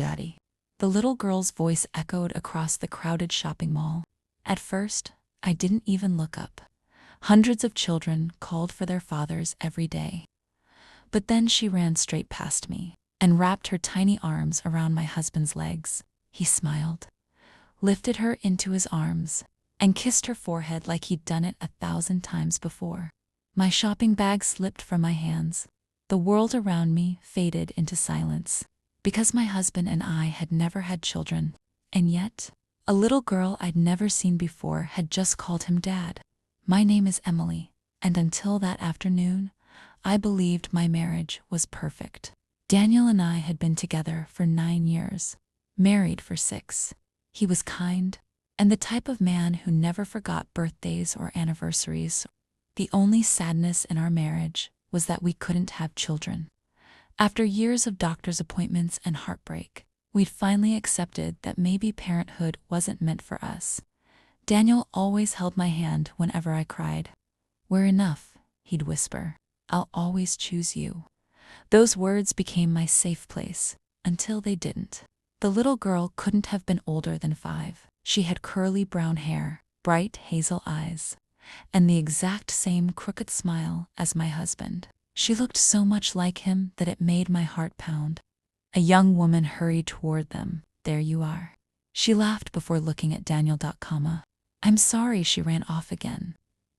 Daddy." The little girl's voice echoed across the crowded shopping mall. At first, I didn't even look up. Hundreds of children called for their fathers every day. But then she ran straight past me and wrapped her tiny arms around my husband's legs. He smiled, lifted her into his arms, and kissed her forehead like he'd done it 1,000 times before. My shopping bag slipped from my hands. The world around me faded into silence, because my husband and I had never had children, and yet, a little girl I'd never seen before had just called him Dad. "My name is Emily," and until that afternoon, I believed my marriage was perfect. Daniel and I had been together for 9 years, married for 6. He was kind, and the type of man who never forgot birthdays or anniversaries. The only sadness in our marriage was that we couldn't have children. After years of doctor's appointments and heartbreak, we'd finally accepted that maybe parenthood wasn't meant for us. Daniel always held my hand whenever I cried. "We're enough," he'd whisper. "I'll always choose you." Those words became my safe place, until they didn't. The little girl couldn't have been older than 5. She had curly brown hair, bright hazel eyes, and the exact same crooked smile as my husband. She looked so much like him that it made my heart pound. A young woman hurried toward them. "There you are." She laughed before looking at Daniel. "I'm sorry," she ran off again.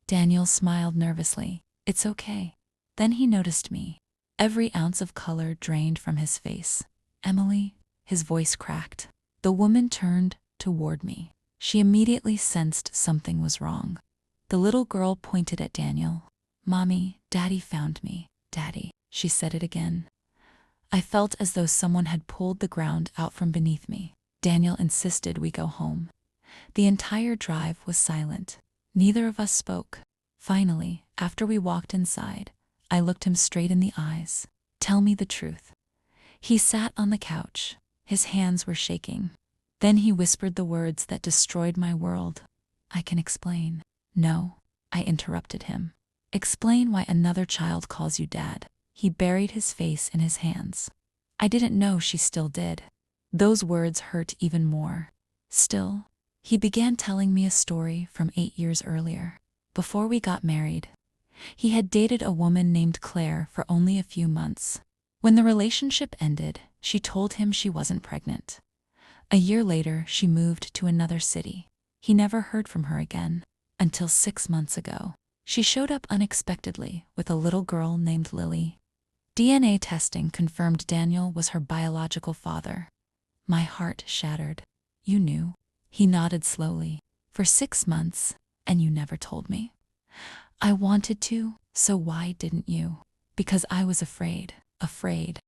Daniel smiled nervously. "It's okay." Then he noticed me. Every ounce of color drained from his face. "Emily," his voice cracked. The woman turned toward me. She immediately sensed something was wrong. The little girl pointed at Daniel. "Mommy, Daddy found me." "Daddy," she said it again. I felt as though someone had pulled the ground out from beneath me. Daniel insisted we go home. The entire drive was silent. Neither of us spoke. Finally, after we walked inside, I looked him straight in the eyes. "Tell me the truth." He sat on the couch. His hands were shaking. Then he whispered the words that destroyed my world. "I can explain." "No," I interrupted him. "Explain why another child calls you Dad." He buried his face in his hands. I didn't know she still did. Those words hurt even more. Still, he began telling me a story from 8 years earlier. Before we got married, he had dated a woman named Claire for only a few months. When the relationship ended, she told him she wasn't pregnant. A year later, she moved to another city. He never heard from her again, until 6 months ago. She showed up unexpectedly with a little girl named Lily. DNA testing confirmed Daniel was her biological father. My heart shattered. "You knew?" He nodded slowly. "For 6 months, and you never told me." "I wanted to, so why didn't you?" "Because I was afraid." Afraid.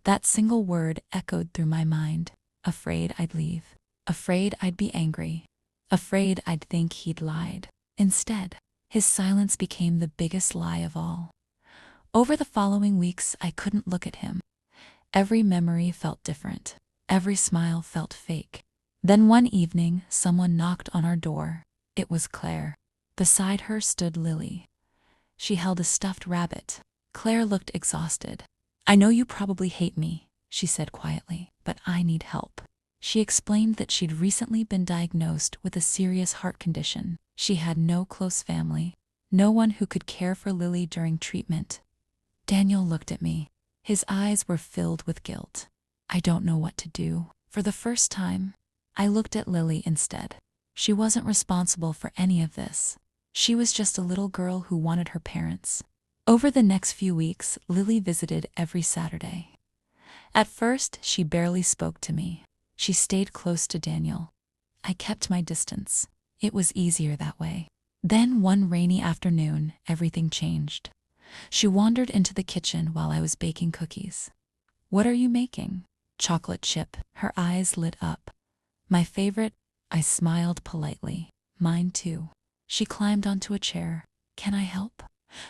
That single word echoed through my mind. Afraid I'd leave. Afraid I'd be angry. Afraid I'd think he'd lied. Instead, his silence became the biggest lie of all. Over the following weeks, I couldn't look at him. Every memory felt different. Every smile felt fake. Then one evening, someone knocked on our door. It was Claire. Beside her stood Lily. She held a stuffed rabbit. Claire looked exhausted. "I know you probably hate me," she said quietly, "but I need help." She explained that she'd recently been diagnosed with a serious heart condition. She had no close family, no one who could care for Lily during treatment. Daniel looked at me. His eyes were filled with guilt. I don't know what to do. For the first time, I looked at Lily instead. She wasn't responsible for any of this. She was just a little girl who wanted her parents. Over the next few weeks, Lily visited every Saturday. At first, she barely spoke to me. She stayed close to Daniel. I kept my distance. It was easier that way. Then one rainy afternoon, everything changed. She wandered into the kitchen while I was baking cookies. "What are you making?" "Chocolate chip." Her eyes lit up. "My favorite?" I smiled politely. "Mine too." She climbed onto a chair. "Can I help?"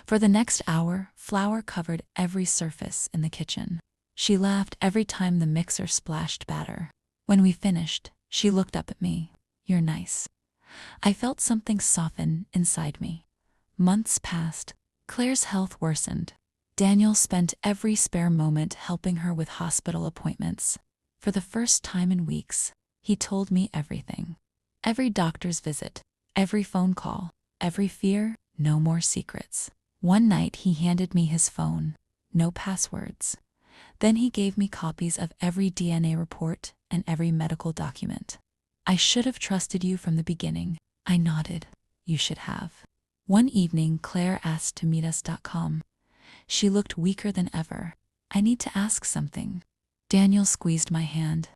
For the next hour, flour covered every surface in the kitchen. She laughed every time the mixer splashed batter. When we finished, she looked up at me. "You're nice." I felt something soften inside me. Months passed. Claire's health worsened. Daniel spent every spare moment helping her with hospital appointments. For the first time in weeks, he told me everything. Every doctor's visit, every phone call, every fear, no more secrets. One night he handed me his phone, no passwords. Then he gave me copies of every DNA report and every medical document. I should have trusted you from the beginning. I nodded. You should have. One evening, Claire asked to meet us.com. She looked weaker than ever. I need to ask something. Daniel squeezed my hand.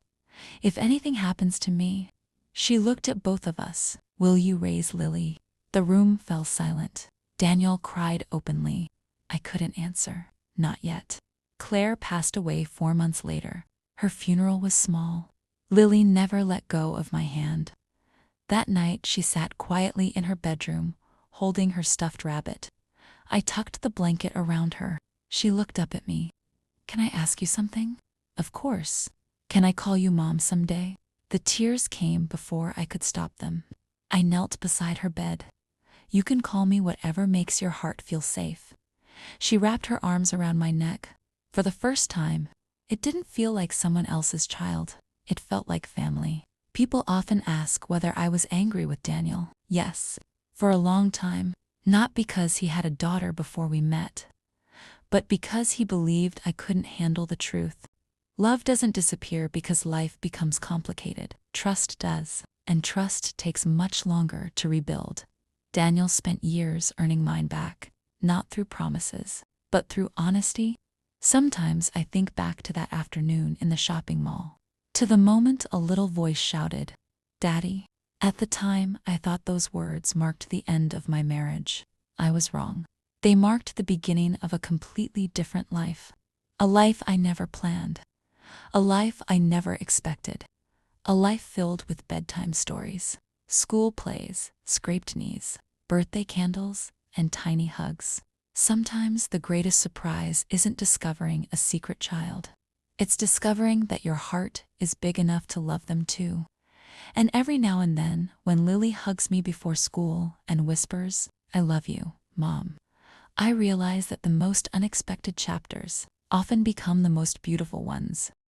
If anything happens to me, she looked at both of us. Will you raise Lily? The room fell silent. Daniel cried openly. I couldn't answer. Not yet. Claire passed away 4 months later. Her funeral was small. Lily never let go of my hand. That night she sat quietly in her bedroom, holding her stuffed rabbit. I tucked the blanket around her. She looked up at me. Can I ask you something? Of course. Can I call you Mom someday? The tears came before I could stop them. I knelt beside her bed. You can call me whatever makes your heart feel safe. She wrapped her arms around my neck. For the first time, it didn't feel like someone else's child. It felt like family. People often ask whether I was angry with Daniel. Yes, for a long time. Not because he had a daughter before we met, but because he believed I couldn't handle the truth. Love doesn't disappear because life becomes complicated. Trust does, and trust takes much longer to rebuild. Daniel spent years earning mine back, not through promises, but through honesty. Sometimes I think back to that afternoon in the shopping mall, to the moment a little voice shouted, "Daddy." At the time, I thought those words marked the end of my marriage. I was wrong. They marked the beginning of a completely different life. A life I never planned. A life I never expected. A life filled with bedtime stories, school plays, scraped knees, birthday candles, and tiny hugs. Sometimes the greatest surprise isn't discovering a secret child. It's discovering that your heart is big enough to love them too. And every now and then, when Lily hugs me before school and whispers, "I love you, Mom," I realize that the most unexpected chapters often become the most beautiful ones.